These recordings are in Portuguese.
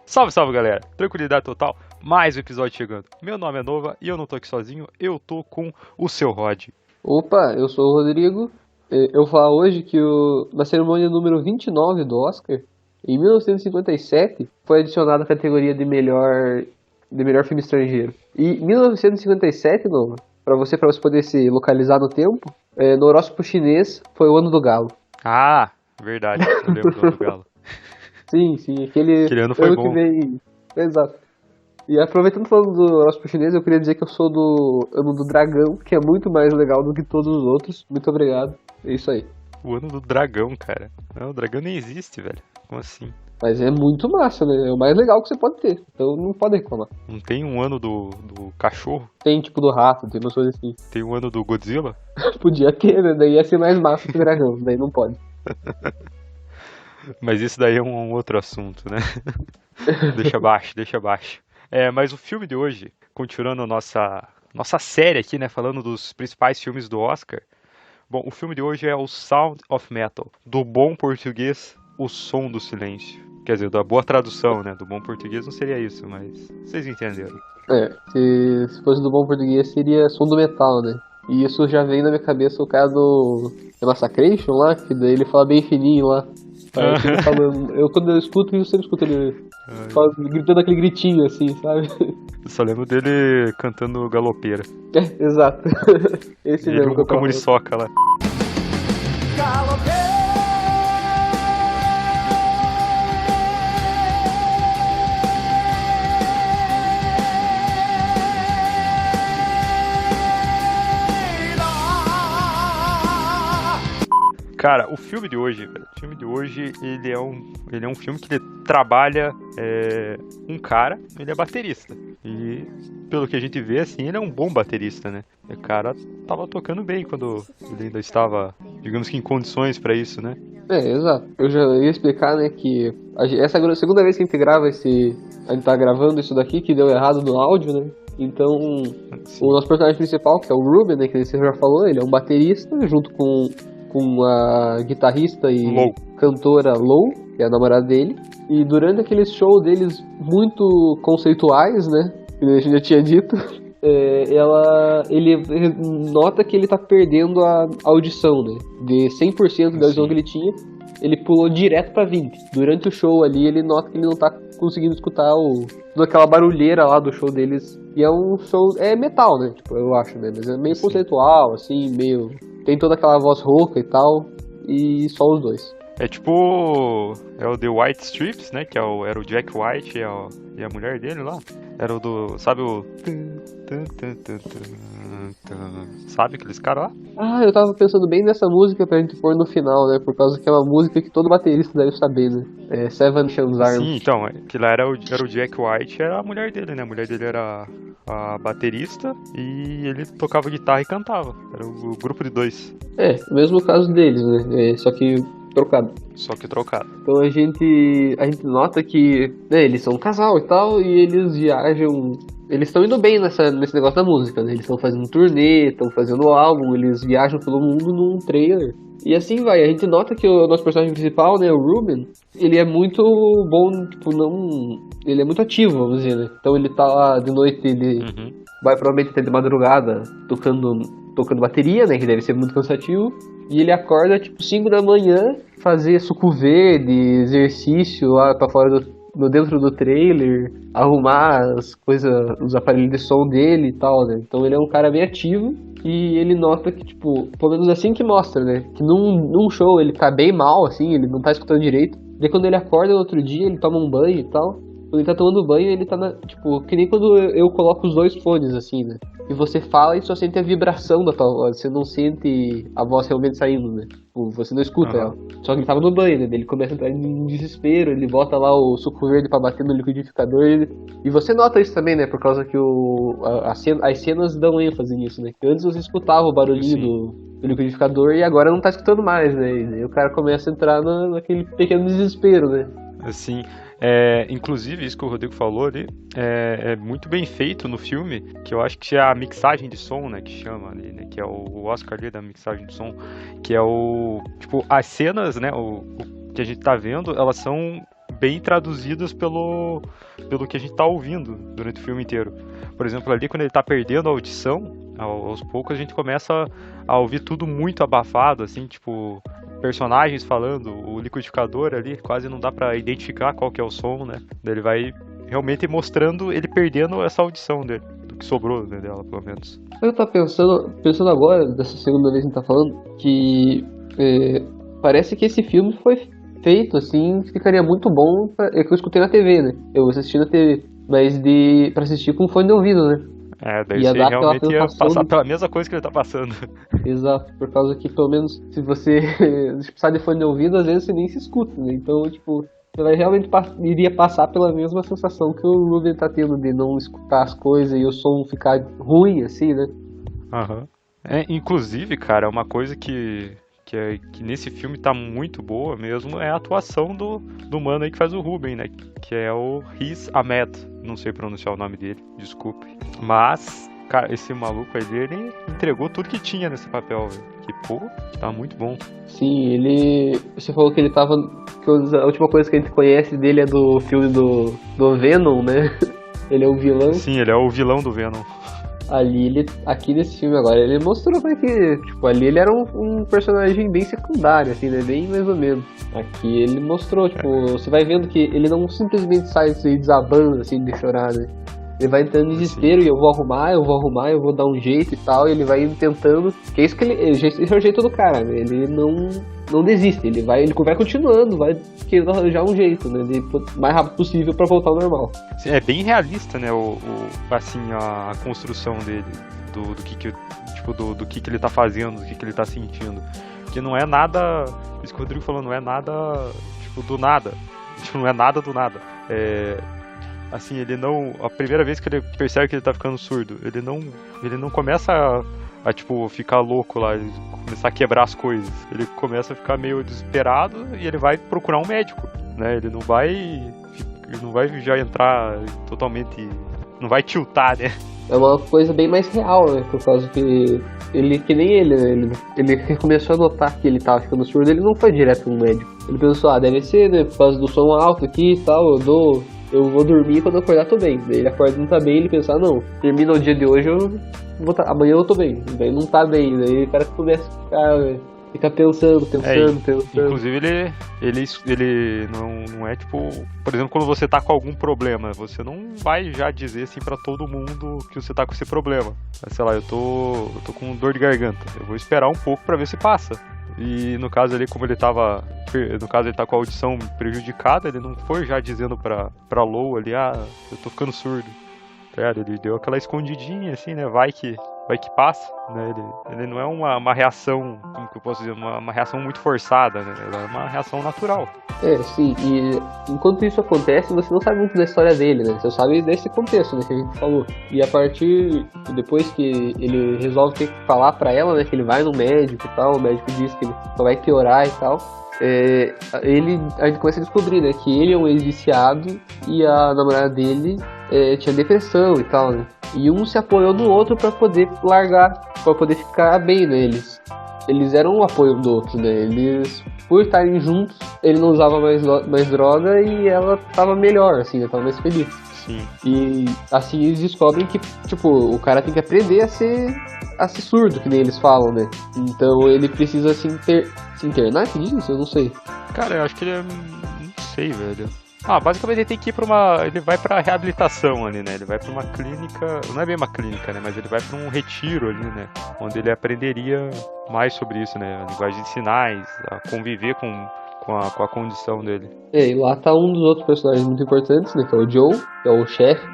Salve, salve, galera. Tranquilidade total. Mais um episódio chegando. Meu nome é Nova e eu não tô aqui sozinho. Eu tô com o seu Rod. Opa, eu sou o Rodrigo. Eu vou falar hoje que na cerimônia número 29 do Oscar, em 1957, foi adicionada a categoria de melhor filme estrangeiro. E 1957, Nova, para você poder se localizar no tempo, no horóscopo chinês foi o ano do galo. Ah, verdade. Eu lembro do ano do Galo. Sim, sim, aquele Aquele ano foi ano que bom. vem. Exato. E aproveitando falando do horóscopo chinês, eu queria dizer que eu sou do ano do dragão, que é muito mais legal do que todos os outros. Muito obrigado. É isso aí. O ano do dragão, cara. Não, o dragão nem existe, velho. Como assim? Mas é muito massa, né? É o mais legal que você pode ter. Então não pode reclamar. Não tem um ano do cachorro? Tem tipo do rato, tem umas coisas assim. Tem um ano do Godzilla? Podia ter, né? Daí ia ser mais massa que o dragão. Daí não pode. Mas isso daí é um outro assunto, né? Deixa abaixo, deixa abaixo. Mas o filme de hoje, continuando a nossa série aqui, né? Falando dos principais filmes do Oscar. Bom, o filme de hoje é o Sound of Metal. Do bom português, O Som do Silêncio. Quer dizer, da boa tradução, né? Do bom português não seria isso, mas vocês entenderam. Se fosse do bom português seria som do metal, né? E isso já vem na minha cabeça o cara do Massacration lá, que daí ele fala bem fininho lá. Parece ele falando. Quando eu escuto, eu sempre escuto ele gritando aquele gritinho assim, sabe? Eu só lembro dele cantando galopeira. Exato. Esse E ele mesmo que o eu tava falando. Camuriçoca lá. Cara, o filme de hoje, velho, o filme de hoje, ele é um filme que ele trabalha um cara, ele é baterista. E pelo que a gente vê, assim, ele é um bom baterista, né? O cara tava tocando bem quando ele ainda estava, digamos que em condições pra isso, né? Exato. Eu já ia explicar, né, que essa é a segunda vez que a gente grava a gente tá gravando isso daqui, que deu errado no áudio, né? Então, o Sim. nosso personagem principal, que é o Ruben, né, que você já falou, ele é um baterista, junto com a guitarrista e Low. cantora Lou, que é a namorada dele. E durante aqueles shows deles muito conceituais, né, que a gente já tinha dito, ele nota que ele tá perdendo a audição, né? De 100% da audição que Sim. ele tinha, ele pulou direto pra 20. Durante o show ali, ele nota que ele não tá conseguindo escutar toda aquela barulheira lá do show deles. E é um show, metal, né? Tipo, eu acho, né? Mas é meio Sim. conceitual, assim, meio... Tem toda aquela voz rouca e tal, e só os dois. É tipo. É o The White Stripes, né? Era o Jack White e a mulher dele lá. Era o do. Sabe o. Sabe aqueles caras lá? Ah, eu tava pensando bem nessa música pra gente pôr no final, né? Por causa que é uma música que todo baterista deve saber, né? Seven Nations Sim, Arms. então. Que lá era o Jack White e era a mulher dele, né? A mulher dele era a baterista e ele tocava guitarra e cantava. Era o grupo de dois. O mesmo caso deles, né? Só que trocado. Só que trocado. Então a gente nota que, né, eles são um casal e tal, e eles viajam. Eles estão indo bem nesse negócio da música, né? Eles estão fazendo turnê, estão fazendo álbum, eles viajam pelo mundo num trailer. E assim vai, a gente nota que o nosso personagem principal, né, o Ruben, ele é muito bom, tipo, não. Ele é muito ativo, vamos dizer, né? Então ele tá lá de noite, ele Uhum. vai provavelmente até de madrugada tocando bateria, né? Que deve ser muito cansativo. E ele acorda tipo 5 da manhã, fazer suco verde, exercício lá pra fora dentro do trailer, arrumar as coisas, os aparelhos de som dele e tal, né? Então ele é um cara bem ativo. E ele nota que, tipo, pelo menos assim que mostra, né? Que num show ele tá bem mal, assim, ele não tá escutando direito. Daí quando ele acorda no outro dia, ele toma um banho e tal. Quando ele tá tomando banho, ele tá tipo, que nem quando eu coloco os dois fones, assim, né? E você fala e só sente a vibração da tua voz, você não sente a voz realmente saindo, né? Tipo, você não escuta ela. Aham. Só que ele tava no banho, né? Daí ele começa a entrar em desespero, ele bota lá o suco verde pra bater no liquidificador. E você nota isso também, né? Por causa que as cenas dão ênfase nisso, né? Que antes você escutava o barulhinho Sim. do liquidificador e agora não tá escutando mais, né? E daí o cara começa a entrar naquele pequeno desespero, né? Assim, inclusive, isso que o Rodrigo falou ali é muito bem feito no filme, que eu acho que é a mixagem de som, né, que chama ali, né, que é o Oscar ali da mixagem de som, que é tipo, as cenas, né, o que a gente tá vendo, elas são bem traduzidas pelo que a gente tá ouvindo durante o filme inteiro. Por exemplo, ali quando ele tá perdendo a audição, aos poucos a gente começa a ouvir tudo muito abafado, assim, tipo, personagens falando, o liquidificador ali, quase não dá pra identificar qual que é o som, né? Daí ele vai realmente mostrando ele perdendo essa audição dele, do que sobrou, né, dela, pelo menos. Eu tô pensando agora, dessa segunda vez que a gente tá falando, que parece que esse filme foi feito, assim, ficaria muito bom, é que eu escutei na TV, né? Eu assisti na TV, mas pra assistir com fone de ouvido, né? Daí Ia você dar aquela realmente ia sensação passar pela mesma coisa que ele tá passando. Exato, por causa que pelo menos se você precisar de fone de ouvido, às vezes você nem se escuta, né? Então, tipo, você vai realmente iria passar pela mesma sensação que o Ruben tá tendo de não escutar as coisas e o som ficar ruim, assim, né? Aham. Inclusive, cara, uma coisa que nesse filme tá muito boa mesmo é a atuação do mano aí que faz o Ruben, né? Que é o Riz Ahmed. Não sei pronunciar o nome dele, desculpe. Mas, cara, esse maluco aí, ele entregou tudo que tinha nesse papel, velho. Que, pô, tá muito bom. Sim, você falou que ele tava. Que a última coisa que a gente conhece dele é do filme do Venom, né? Ele é o vilão. Sim, ele é o vilão do Venom. Aqui nesse filme agora, ele mostrou que, tipo, ali ele era um personagem bem secundário, assim, né? Bem mais ou menos. Aqui ele mostrou, tipo, você vai vendo que ele não simplesmente sai assim, desabando, assim, de chorar, né? Ele vai entrando em desespero e eu vou arrumar, eu vou dar um jeito e tal, e ele vai tentando. Que é isso que esse é o jeito do cara, né? Ele não desiste, ele vai continuando, vai querendo arranjar um jeito, né? De mais rápido possível pra voltar ao normal. Sim, é bem realista, né? Assim, a construção dele, do que ele tá fazendo, do que ele tá sentindo. Que não é nada. Isso que o Rodrigo falou, não é nada, tipo, do nada. Tipo, não é nada do nada. Assim, ele não. A primeira vez que ele percebe que ele tá ficando surdo, ele não começa a tipo, ficar louco lá, começar a quebrar as coisas. Ele começa a ficar meio desesperado e ele vai procurar um médico, né? Ele não vai já entrar totalmente. Não vai tiltar, né? É uma coisa bem mais real, né? Por causa que ele, que nem ele, né? Ele começou a notar que ele tava ficando surdo, ele não foi direto no médico. Ele pensou, deve ser, né? Por causa do som alto aqui e tal, eu vou dormir, quando eu acordar tô bem. Daí ele acorda e não tá bem, ele pensa, não, termina o dia de hoje, amanhã eu tô bem. Daí não tá bem, daí o cara começa a ficar pensando. Inclusive ele não é tipo, por exemplo, quando você tá com algum problema, você não vai já dizer assim pra todo mundo que você tá com esse problema. Sei lá, eu tô com dor de garganta, eu vou esperar um pouco pra ver se passa. E no caso ali, como ele tá com a audição prejudicada, ele não foi já dizendo pra Lou ali, eu tô ficando surdo. Ele deu aquela escondidinha assim, né, vai que passa, né, ele não é uma reação, como que eu posso dizer, uma reação muito forçada, né, ela é uma reação natural. Sim, e enquanto isso acontece, você não sabe muito da história dele, né, você sabe desse contexto, né, que a gente falou. E a partir, depois que ele resolve ter que falar pra ela, né, que ele vai no médico e tal, o médico diz que ele só vai piorar e tal, a gente começa a descobrir, né, que ele é um ex-viciado e a namorada dele tinha depressão e tal, né, e um se apoiou no outro pra poder largar, pra poder ficar bem, né, eles eram um apoio do outro, né, eles, por estarem juntos, ele não usava mais droga e ela tava melhor, assim, né, tava mais feliz. Sim. E assim eles descobrem que, tipo, o cara tem que aprender a ser surdo, que nem eles falam, né? Então ele precisa se internar, que diz? Eu não sei. Cara, eu acho que ele não sei, velho. Basicamente ele tem que ir ele vai pra reabilitação ali, né? Ele vai pra uma clínica, não é bem uma clínica, né? Mas ele vai pra um retiro ali, né? Onde ele aprenderia mais sobre isso, né? A linguagem de sinais, a conviver com a condição dele. E lá tá um dos outros personagens muito importantes, né? Que é o Joe, que é o chefe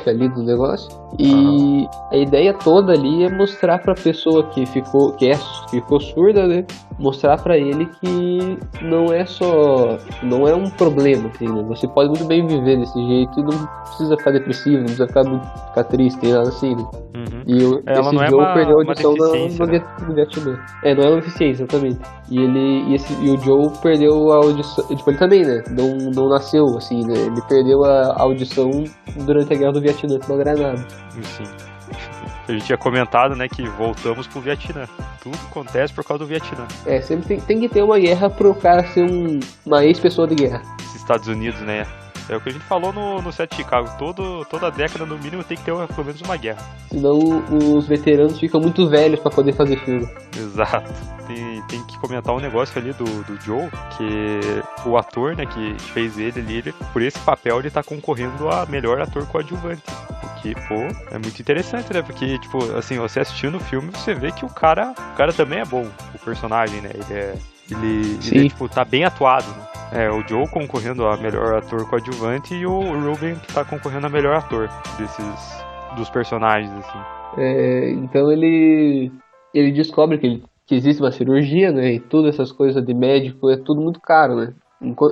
ali do negócio. E a ideia toda ali é mostrar pra pessoa que ficou surda, né? Mostrar pra ele que não é um problema, assim, né? Você pode muito bem viver desse jeito e não precisa ficar depressivo, não precisa ficar triste, nem nada assim, né? Uhum. E esse Joe perdeu a audição no Vietnã. Não é uma deficiência, exatamente. E o Joe perdeu a audição, tipo, ele também, né? Não nasceu assim, né? Ele perdeu a audição durante a guerra do Vietnã com uma granada. Sim. A gente tinha comentado, né, que voltamos pro Vietnã. Tudo acontece por causa do Vietnã. Sempre tem que ter uma guerra pro cara ser uma ex-pessoa de guerra. Estados Unidos, né? É o que a gente falou no set de Chicago. Toda década, no mínimo, tem que ter pelo menos uma guerra. Senão os veteranos ficam muito velhos pra poder fazer filme. Exato. Tem que comentar um negócio ali do Joe, que o ator, né, que fez ele, por esse papel, ele tá concorrendo a melhor ator coadjuvante. O que, pô, é muito interessante, né? Porque, tipo, assim, você assistindo o filme, você vê que o cara também é bom, o personagem, né? Ele tipo, tá bem atuado, né? O Joe concorrendo a melhor ator coadjuvante e o Ruben que tá concorrendo a melhor ator dos personagens, assim. Então ele descobre que existe uma cirurgia, né? E todas essas coisas de médico é tudo muito caro, né?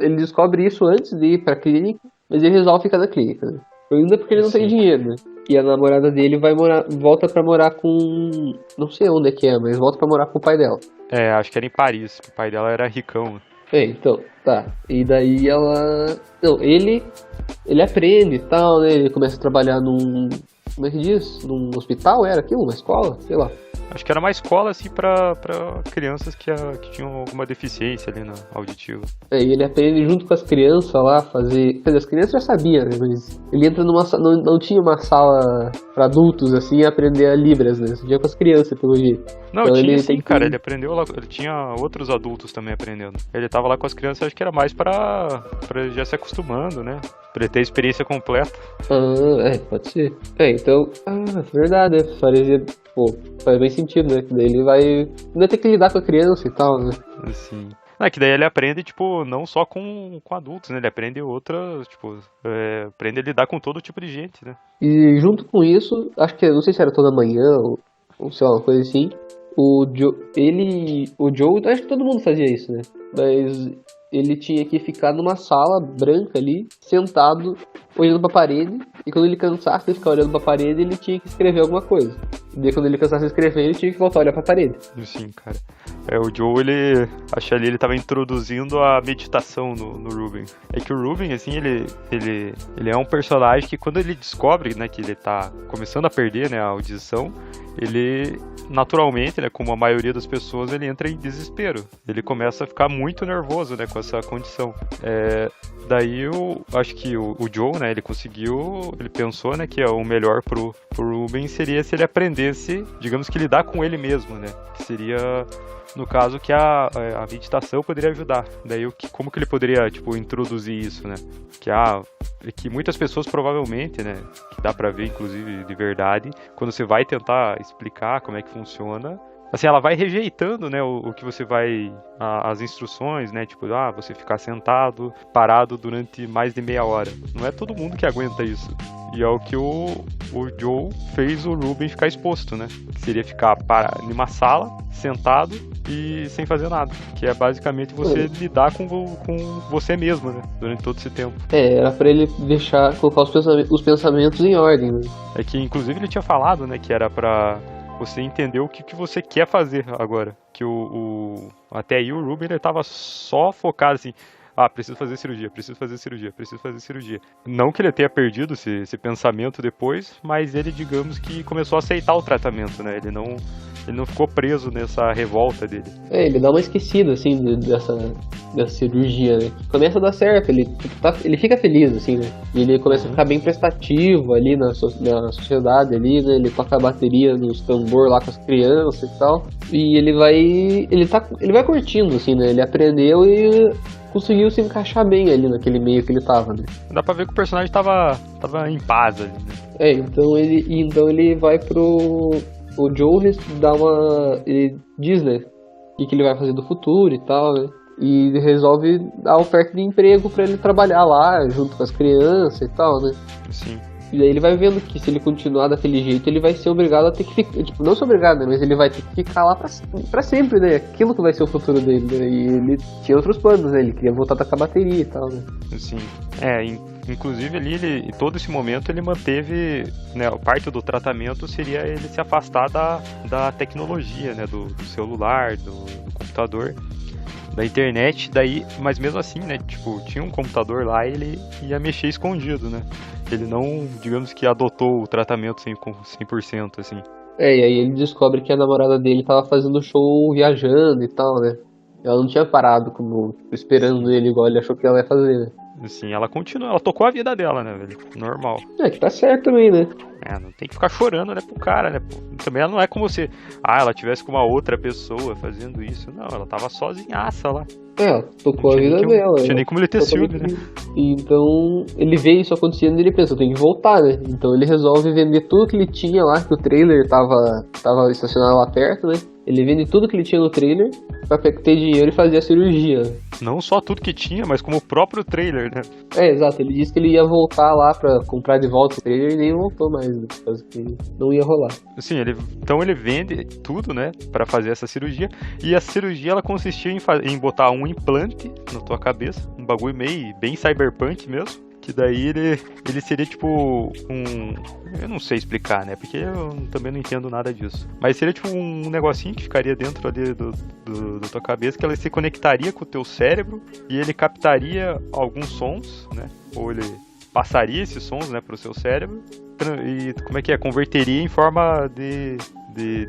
Ele descobre isso antes de ir pra clínica, mas ele resolve ficar na clínica, né? Ainda porque ele não tem dinheiro, né? E a namorada dele volta pra morar com... Não sei onde é que é, mas volta pra morar com o pai dela. Acho que era em Paris, que o pai dela era ricão. Então, tá. E daí ela... Não, ele aprende e tal, né? Ele começa a trabalhar num... Como é que diz? Num hospital, era aquilo? Uma escola? Sei lá. Acho que era uma escola, assim, pra crianças que tinham alguma deficiência ali na auditiva. E ele aprende junto com as crianças lá a fazer... Quer dizer, as crianças já sabiam, né? Mas ele entra numa sala... Não tinha uma sala pra adultos, assim, a aprender a Libras, né? Só tinha com as crianças, pelo jeito. Não, então, tinha sim, cara. Ele aprendeu lá... Ele tinha outros adultos também aprendendo. Ele tava lá com as crianças, acho que era mais pra já se acostumando, né? Pra ele ter a experiência completa. Pode ser. Então... verdade, né? Pô, faz bem sentido, né? Que daí ele vai ainda ter que lidar com a criança e tal, né? Sim. Que daí ele aprende, tipo, não só com adultos, né? Ele aprende outras, tipo, aprende a lidar com todo tipo de gente, né? E junto com isso, acho que, não sei se era toda manhã ou sei lá, uma coisa assim, o Joe, acho que todo mundo fazia isso, né? Mas ele tinha que ficar numa sala branca ali, sentado, olhando pra parede, e quando ele cansasse de ficar olhando pra parede, ele tinha que escrever alguma coisa. E daí quando ele cansasse de escrever, ele tinha que voltar a olhar pra parede. Sim, cara. O Joe, acho que ali ele tava introduzindo a meditação no Ruben. É que o Ruben, assim, ele é um personagem que quando ele descobre, né, que ele tá começando a perder, né, a audição, ele, naturalmente, né, como a maioria das pessoas, ele entra em desespero. Ele começa a ficar muito nervoso, né, com essa condição. Daí eu acho que o Joe, né, ele pensou, né, que o melhor pro Ruben seria se ele aprendesse, digamos que lidar com ele mesmo, né, que seria, no caso, que a meditação poderia ajudar. Daí como que ele poderia, tipo, introduzir isso, né, que muitas pessoas provavelmente, né, que dá pra ver, inclusive, de verdade, quando você vai tentar explicar como é que funciona, assim, ela vai rejeitando, né, o que você vai... as instruções, né, tipo, você ficar sentado, parado durante mais de meia hora. Não é todo mundo que aguenta isso. E é o que o Joe fez o Ruben ficar exposto, né? Que seria ficar numa sala, sentado e sem fazer nada. Que é basicamente você lidar com você mesmo, né? Durante todo esse tempo. Era pra ele colocar os pensamentos em ordem, né? É que, inclusive, ele tinha falado, né, que era pra... você entender o que você quer fazer agora. Que até aí o Ruben, ele tava só focado assim, preciso fazer cirurgia, preciso fazer cirurgia, preciso fazer cirurgia. Não que ele tenha perdido esse pensamento depois, mas ele, digamos que começou a aceitar o tratamento, né? Ele não ficou preso nessa revolta dele. Ele dá uma esquecida, assim, dessa cirurgia, né? Começa a dar certo, ele fica feliz, assim, né? E ele começa a ficar bem prestativo ali na sociedade, ali, né? Ele toca a bateria nos tambor lá com as crianças e tal. E ele vai curtindo, assim, né? Ele aprendeu e conseguiu se encaixar bem ali naquele meio que ele tava, né? Dá pra ver que o personagem tava em paz ali, né? Então ele vai o Joe ele diz, né, o que ele vai fazer do futuro e tal, né? E resolve dar oferta de emprego pra ele trabalhar lá junto com as crianças e tal, né? Sim. E daí ele vai vendo que se ele continuar daquele jeito, ele vai ser obrigado a ter que ficar... Tipo, não ser obrigado, né? Mas ele vai ter que ficar lá pra sempre, né? Aquilo que vai ser o futuro dele, né? E ele tinha outros planos, né? Ele queria voltar a tocar bateria e tal, né? Sim. Inclusive ali, todo esse momento ele manteve, né, parte do tratamento seria ele se afastar da tecnologia, né, do celular, do computador, da internet, mas mesmo assim, né, tipo, tinha um computador lá e ele ia mexer escondido, né, ele não, digamos que adotou o tratamento 100%, assim. E aí ele descobre que a namorada dele tava fazendo show viajando e tal, né, ela não tinha parado esperando ele igual ele achou que ela ia fazer, né. Assim, ela continua, ela tocou a vida dela, né, velho? Normal. É, que tá certo também, né? Não tem que ficar chorando, né, pro cara, né? Pô. Também ela não é como se, ela tivesse com uma outra pessoa fazendo isso. Não, ela tava sozinhaça lá. É, ela Não tocou a tinha nem, vida dela. não tinha nem como ele ter ciúme, né? Totalmente. Então, ele vê isso acontecendo e ele pensa, eu tenho que voltar, né? Então ele resolve vender tudo que ele tinha lá, que o trailer tava estacionado lá perto, né? Ele vende tudo que ele tinha no trailer pra ter dinheiro e fazer a cirurgia. Não só tudo que tinha, mas como o próprio trailer, né? É, exato. Ele disse que ele ia voltar lá pra comprar de volta o trailer e nem voltou mais, né? Por causa que não ia rolar. Assim, então ele vende tudo, né, pra fazer essa cirurgia. E a cirurgia, ela consistia em botar um implante na tua cabeça, um bagulho meio bem cyberpunk mesmo. Que daí ele seria tipo eu não sei explicar, né? Porque eu também não entendo nada disso. Mas seria tipo um negocinho que ficaria dentro ali da tua cabeça, que ela se conectaria com o teu cérebro e ele captaria alguns sons, né? Ou ele passaria esses sons, né, pro seu cérebro e como é que é? Converteria em forma de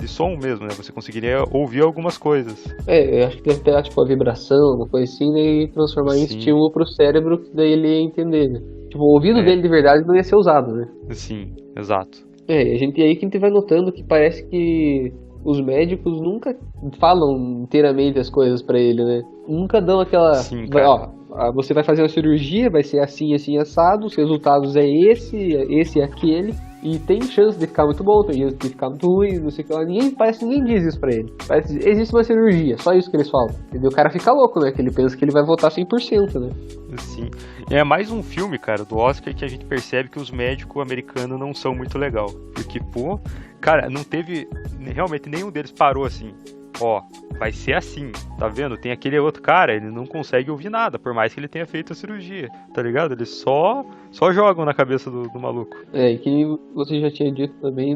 som mesmo, né? Você conseguiria ouvir algumas coisas. É, eu acho que deve pegar tipo a vibração, uma coisa assim, e transformar em Sim. estímulo pro cérebro, que daí ele ia entender, né? Tipo, o ouvido dele de verdade não ia ser usado, né? Sim, exato. É, e aí que a gente vai notando que parece que os médicos nunca falam inteiramente as coisas pra ele, né? Nunca dão aquela... Sim, cara. Você vai fazer uma cirurgia, vai ser assim, assim, assado, os resultados é esse e aquele, e tem chance de ficar muito bom, tem chance de ficar muito ruim, não sei o que lá. Parece que ninguém diz isso pra ele. Parece que existe uma cirurgia, só isso que eles falam. Entendeu? O cara fica louco, né? Que ele pensa que ele vai voltar 100%, né? Sim. É mais um filme, cara, do Oscar que a gente percebe que os médicos americanos não são muito legal. Porque, pô, cara, não teve... Realmente nenhum deles parou assim. Ó, vai ser assim, tá vendo? Tem aquele outro cara, ele não consegue ouvir nada, por mais que ele tenha feito a cirurgia, tá ligado? Eles só jogam na cabeça do maluco. É, e que você já tinha dito também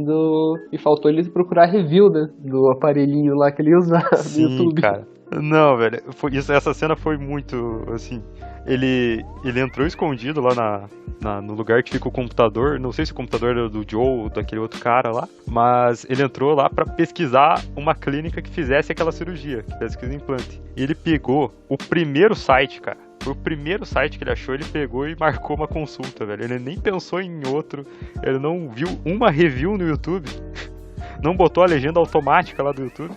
E faltou ele procurar review, né? Do aparelhinho lá que ele usava no YouTube. Sim, cara. Não, velho, essa cena foi muito, assim... Ele entrou escondido lá no lugar que fica o computador. Não sei se o computador era do Joe ou daquele outro cara lá. Mas ele entrou lá pra pesquisar uma clínica que fizesse aquela cirurgia, que fizesse aquele implante. E ele pegou o primeiro site, cara. Foi o primeiro site que ele achou, ele pegou e marcou uma consulta, velho. Ele nem pensou em outro. Ele não viu uma review no YouTube. Não botou a legenda automática lá do YouTube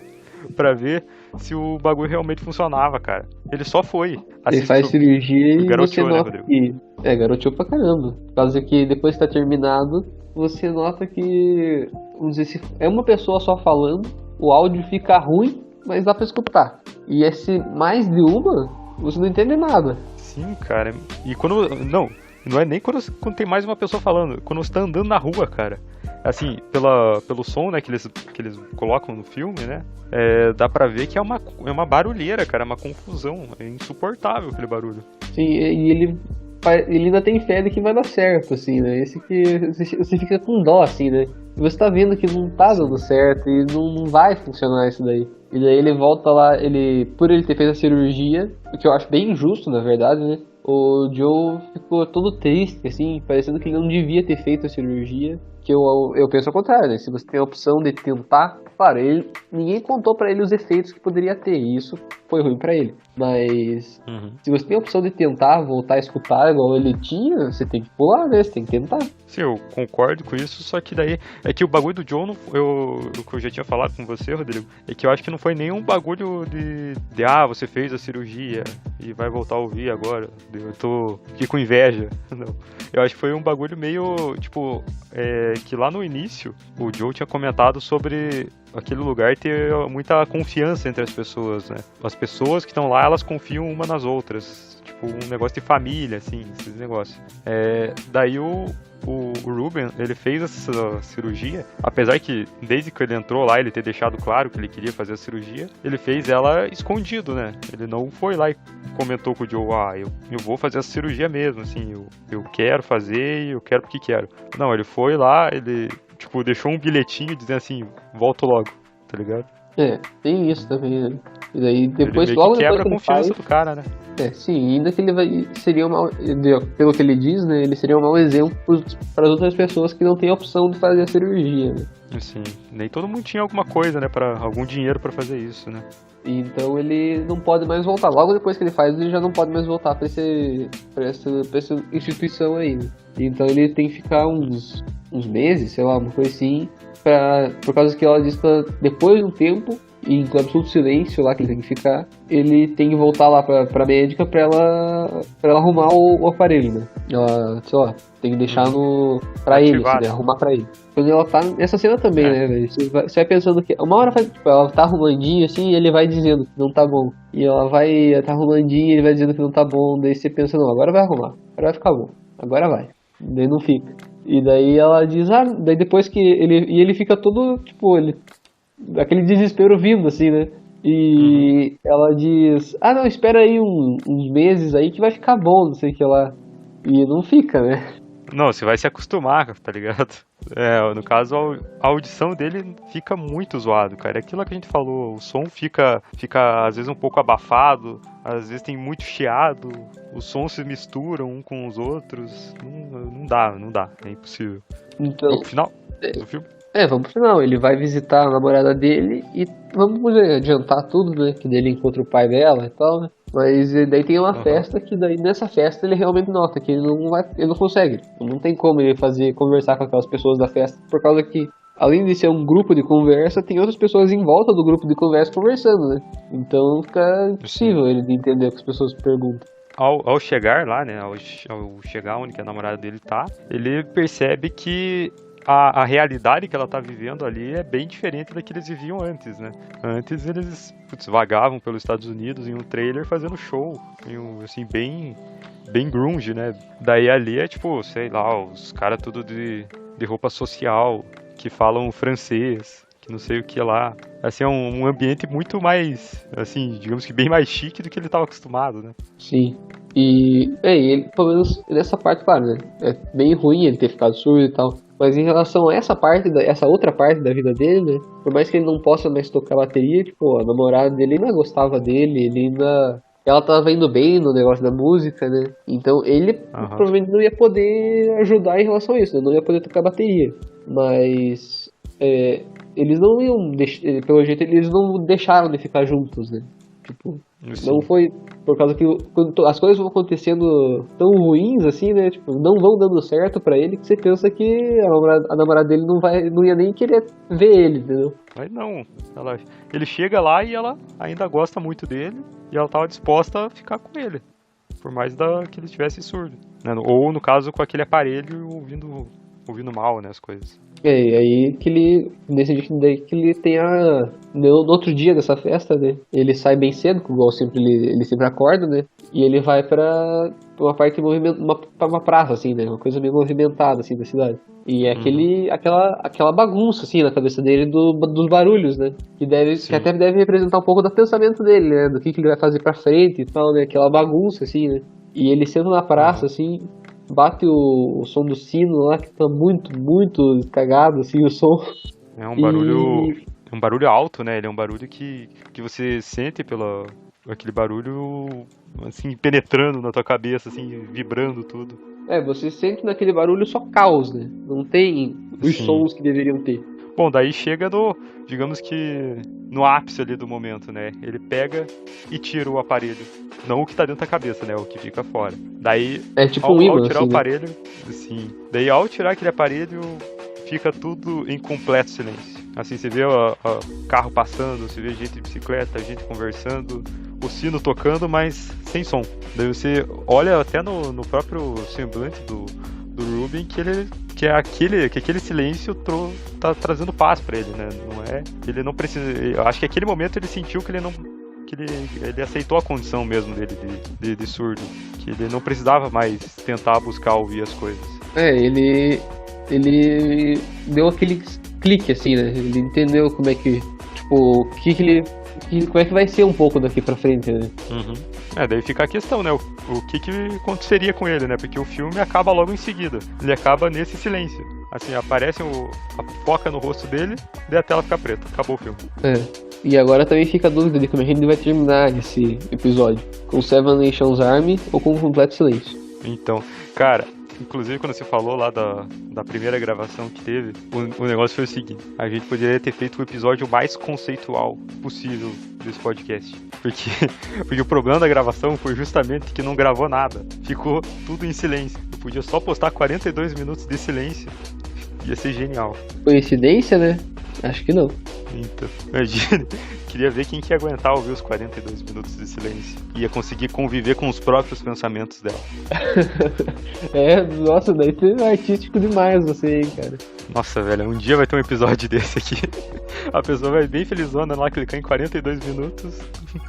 pra ver se o bagulho realmente funcionava, cara. Ele só foi. Ele faz cirurgia e você né, nota Rodrigo? que... É, garoteou pra caramba. Por causa que depois que tá terminado, você nota que... Vamos dizer, se é uma pessoa só falando, o áudio fica ruim, mas dá pra escutar. E esse mais de uma, você não entende nada. Sim, cara. E quando... Não é nem quando tem mais uma pessoa falando. Quando você tá andando na rua, cara. Assim, pelo som, né, que eles colocam no filme, né? Dá pra ver que é uma barulheira, cara. É uma confusão. É insuportável aquele barulho. Sim, e ele ainda tem fé de que vai dar certo, assim, né? Esse que você fica com dó, assim, né? E você tá vendo que não tá dando certo e não vai funcionar isso daí. E daí ele volta lá, por ele ter feito a cirurgia, o que eu acho bem injusto, na verdade, né? O Joe ficou todo triste, assim, parecendo que ele não devia ter feito a cirurgia. Que eu penso ao contrário, né? Se você tem a opção de tentar, claro, ninguém contou pra ele os efeitos que poderia ter, e isso foi ruim pra ele. Mas se você tem a opção de tentar voltar a escutar igual ele tinha, você tem que pular, né? Você tem que tentar. Sim, eu concordo com isso, só que daí é que o bagulho do Joe, o que eu já tinha falado com você, Rodrigo, é que eu acho que não foi nenhum bagulho de você fez a cirurgia e vai voltar a ouvir agora, eu tô aqui com inveja. Não. Eu acho que foi um bagulho meio, tipo, que lá no início o Joe tinha comentado sobre aquele lugar ter muita confiança entre as pessoas, né? As pessoas que estão lá, elas confiam uma nas outras, tipo um negócio de família, assim, esses negócios. Daí o Ruben, ele fez essa cirurgia, apesar que desde que ele entrou lá, ele ter deixado claro que ele queria fazer a cirurgia, ele fez ela escondido, né? Ele não foi lá e comentou com o Joe, eu vou fazer essa cirurgia mesmo, assim, eu quero fazer e eu quero porque quero. Não, ele foi lá, ele, tipo, deixou um bilhetinho dizendo assim, volto logo, tá ligado? Tem isso também, né? E daí depois, logo depois quebra a confiança do cara, né? Sim, ainda que ele seria pelo que ele diz, né, ele seria um mau exemplo para as outras pessoas que não têm a opção de fazer a cirurgia, né? Assim, nem todo mundo tinha alguma coisa, né, algum dinheiro para fazer isso, né? Então ele não pode mais voltar. Logo depois que ele faz, ele já não pode mais voltar pra essa instituição aí, né? Então ele tem que ficar uns meses, sei lá, uma coisa assim, por causa que ela diz que depois de um tempo, em absoluto silêncio lá que ele tem que ficar, ele tem que voltar lá pra médica pra ela arrumar o aparelho, né? Ela, sei lá, tem que deixar pra ele, assim, né? Arrumar pra ele. Quando ela tá nessa cena também, né, velho? Você vai pensando que uma hora tipo, ela tá arrumandinha assim e ele vai dizendo que não tá bom. E ela tá arrumandinha e ele vai dizendo que não tá bom. Daí você pensa, não, agora vai arrumar, agora vai ficar bom, agora vai. Daí não fica. E daí ela diz, daí depois que ele fica todo, tipo, aquele desespero vindo, assim, né? E ela diz, não, espera aí uns meses aí que vai ficar bom, não sei o que lá. E não fica, né? Não, você vai se acostumar, tá ligado? No caso, a audição dele fica muito zoado, cara. É aquilo que a gente falou, o som fica às vezes um pouco abafado, às vezes tem muito chiado, os sons se misturam um com os outros. Não dá, é impossível. Então, no final do filme? Vamos pro final. Ele vai visitar a namorada dele e vamos adiantar tudo, né? Que daí ele encontra o pai dela e tal, né? Mas daí tem uma festa que daí nessa festa ele realmente nota que ele não consegue. Não tem como ele conversar com aquelas pessoas da festa, por causa que, além de ser um grupo de conversa, tem outras pessoas em volta do grupo de conversa conversando, né? Então fica impossível ele de entender o que as pessoas perguntam. Ao chegar lá, né? Ao chegar onde que a namorada dele tá, ele percebe que a realidade que ela tá vivendo ali é bem diferente da que eles viviam antes, né? Antes eles vagavam pelos Estados Unidos em um trailer fazendo show, assim, bem grunge, né? Daí ali é tipo, sei lá, os caras tudo de roupa social, que falam francês, que não sei o que lá. Assim, é um ambiente muito mais, assim, digamos que bem mais chique do que ele estava acostumado, né? Sim. E ele, pelo menos nessa parte, claro, né? É bem ruim ele ter ficado surdo e tal. Mas em relação a essa outra parte da vida dele, né? Por mais que ele não possa mais tocar bateria, tipo, a namorada dele ainda gostava dele, ela tava indo bem no negócio da música, né? Então ele provavelmente não ia poder ajudar em relação a isso, né? Não ia poder tocar bateria. Mas eles não iam, pelo jeito, eles não deixaram de ficar juntos, né? Tipo, não foi por causa que quando as coisas vão acontecendo tão ruins assim, né? Tipo, não vão dando certo pra ele, que você pensa que a namorada dele não ia nem querer ver ele, entendeu? Mas não, ele chega lá e ela ainda gosta muito dele e ela tava disposta a ficar com ele, por mais que ele estivesse surdo, né? Ou no caso com aquele aparelho ouvindo mal, né, as coisas. E aí que ele decide que ele tem no outro dia dessa festa, né? Ele sai bem cedo, igual sempre ele sempre acorda, né? E ele vai pra uma parte pra uma praça, assim, né? Uma coisa meio movimentada, assim, da cidade. E é aquela bagunça, assim, na cabeça dele dos barulhos, né? Que até deve representar um pouco do pensamento dele, né? Do que ele vai fazer pra frente e tal, né? Aquela bagunça, assim, né? E ele sendo na praça, assim, bate o som do sino lá, que tá muito, muito cagado, assim, o som. É um barulho alto, né? Ele é um barulho que você sente aquele barulho, assim, penetrando na tua cabeça, assim, vibrando tudo. Você sente naquele barulho só caos, né? Não tem os sons que deveriam ter. Bom, daí chega digamos que no ápice ali do momento, né? Ele pega e tira o aparelho. Não o que tá dentro da cabeça, né? O que fica fora. Daí, é tipo ao imã, tirar assim, o aparelho, assim, daí ao tirar aquele aparelho, fica tudo em completo silêncio. Assim, você vê o carro passando, você vê gente de bicicleta, gente conversando, o sino tocando, mas sem som. Daí você olha até no próprio semblante do Ruben que aquele silêncio tá trazendo paz pra ele, né? Ele não precisa. Eu acho que naquele momento ele sentiu que ele aceitou a condição mesmo dele de surdo, que ele não precisava mais tentar buscar ouvir as coisas. Ele deu aquele clique, assim, né? Ele entendeu como é que, tipo, como é que vai ser um pouco daqui pra frente, né? Daí fica a questão, né? O que aconteceria com ele, né? Porque o filme acaba logo em seguida. Ele acaba nesse silêncio. Assim, aparece a foca no rosto dele, daí a tela fica preta. Acabou o filme. E agora também fica a dúvida de como a gente vai terminar esse episódio. Com Seven Nations Army ou com completo silêncio. Então, cara, Inclusive, quando você falou lá da primeira gravação que teve, o negócio foi o seguinte: a gente poderia ter feito o episódio mais conceitual possível desse podcast. Porque o problema da gravação foi justamente que não gravou nada. Ficou tudo em silêncio. Eu podia só postar 42 minutos de silêncio. Ia ser genial. Coincidência, né? Acho que não. Então, imagina. Queria ver quem que ia aguentar ouvir os 42 minutos de silêncio. Ia conseguir conviver com os próprios pensamentos dela. Nossa, daí é artístico demais você, hein, cara. Nossa, velho, um dia vai ter um episódio desse aqui. A pessoa vai bem felizona lá, clicar em 42 minutos,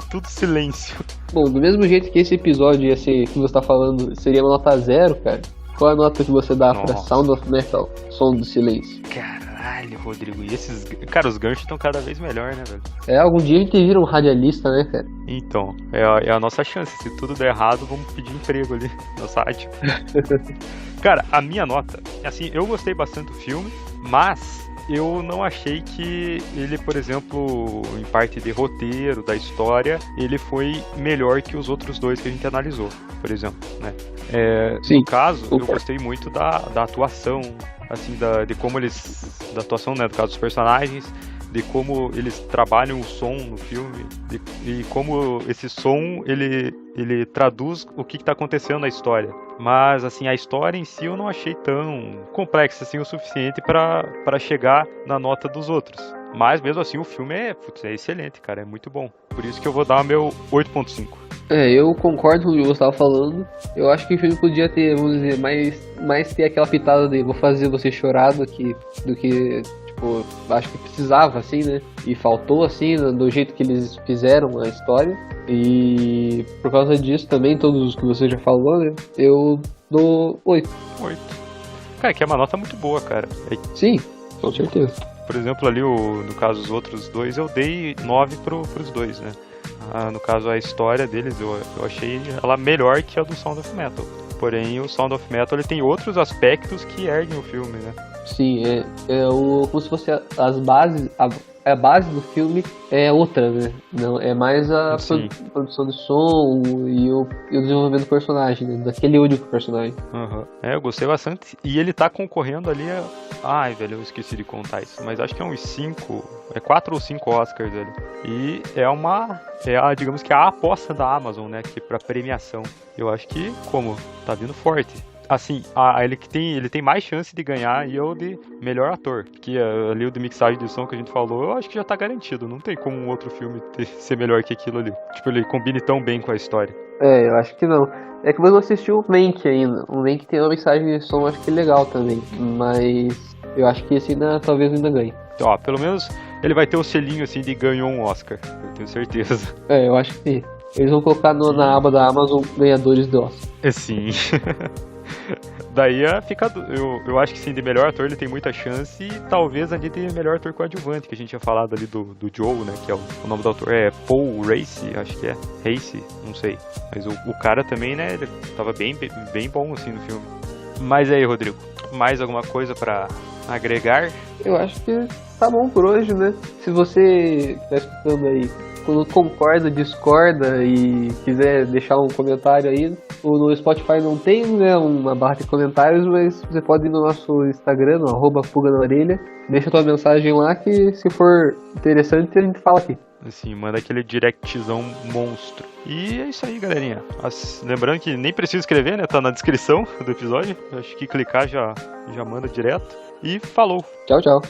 tudo silêncio. Bom, do mesmo jeito que esse episódio ia ser, que você tá falando, seria uma nota 0, cara. Qual é a nota que você dá pra Sound of Metal, Som do Silêncio? Caralho, Rodrigo, e esses... Cara, os ganchos estão cada vez melhor, né, velho? Algum dia a gente vira um radialista, né, cara? Então, é a nossa chance. Se tudo der errado, vamos pedir emprego ali na site. Cara, a minha nota, assim, eu gostei bastante do filme, mas eu não achei que ele, por exemplo, em parte de roteiro, da história, ele foi melhor que os outros dois que a gente analisou, por exemplo, né? Sim, no caso, eu gostei muito da atuação, assim, de como eles... Da atuação, né, do caso dos personagens, de como eles trabalham o som no filme, e como esse som, ele traduz o que está acontecendo na história. Mas, assim, a história em si eu não achei tão complexa assim o suficiente para chegar na nota dos outros. Mas, mesmo assim, o filme é excelente, cara, é muito bom. Por isso que eu vou dar o meu 8.5. Eu concordo com o que você estava falando. Eu acho que o filme podia ter, vamos dizer, mais ter aquela pitada de vou fazer você chorar do que tipo, acho que precisava, assim, né? E faltou, assim, do jeito que eles fizeram a história. E por causa disso também, todos os que você já falou, né? Eu dou 8. 8. Cara, que é uma nota muito boa, cara. Sim, com certeza. Por exemplo, ali, no caso dos outros dois, eu dei 9 pros dois, né? No caso, a história deles, eu achei ela melhor que a do Sound of Metal. Porém, o Sound of Metal ele tem outros aspectos que erguem o filme, né? Sim, como se fosse as bases, a base do filme é outra, né? Não, é mais a produção de som e o desenvolvimento do personagem, né? Daquele único personagem. Uhum. Eu gostei bastante. E ele tá concorrendo ali Ai, velho, eu esqueci de contar isso. Mas acho que é uns 4 ou 5 Oscars, velho. E digamos que a aposta da Amazon, né? Que pra premiação. Eu acho que, tá vindo forte. Assim, ele tem mais chance de ganhar e eu de melhor ator. Que ali o de mixagem de som que a gente falou, eu acho que já tá garantido. Não tem como um outro filme ser melhor que aquilo ali. Tipo, ele combine tão bem com a história. Eu acho que não. É que eu não assisti o Mank ainda. O Mank tem uma mixagem de som, acho que é legal também. Mas eu acho que esse talvez ainda ganhe. Ó, pelo menos ele vai ter o selinho assim de ganhou um Oscar. Eu tenho certeza. Eu acho que sim. Eles vão colocar na aba da Amazon ganhadores do Oscar. Sim. Daí eu acho que sim, de melhor ator ele tem muita chance e talvez ali de melhor ator coadjuvante, que a gente tinha falado ali do Joe, né, que é o nome do autor, Paul Raci, acho que é, Raci, não sei, mas o cara também, né, ele tava bem bom assim no filme. Mas aí, Rodrigo, mais alguma coisa pra agregar? Eu acho que tá bom por hoje, né, se você tá escutando aí, quando concorda, discorda e quiser deixar um comentário aí, no Spotify não tem, né, uma barra de comentários, mas você pode ir no nosso Instagram, no @fuga-na-orelha, deixa tua mensagem lá que se for interessante a gente fala aqui. Assim, manda aquele directzão monstro. E é isso aí, galerinha. Lembrando que nem precisa escrever, né, tá na descrição do episódio, acho que clicar já manda direto. E falou! Tchau, tchau!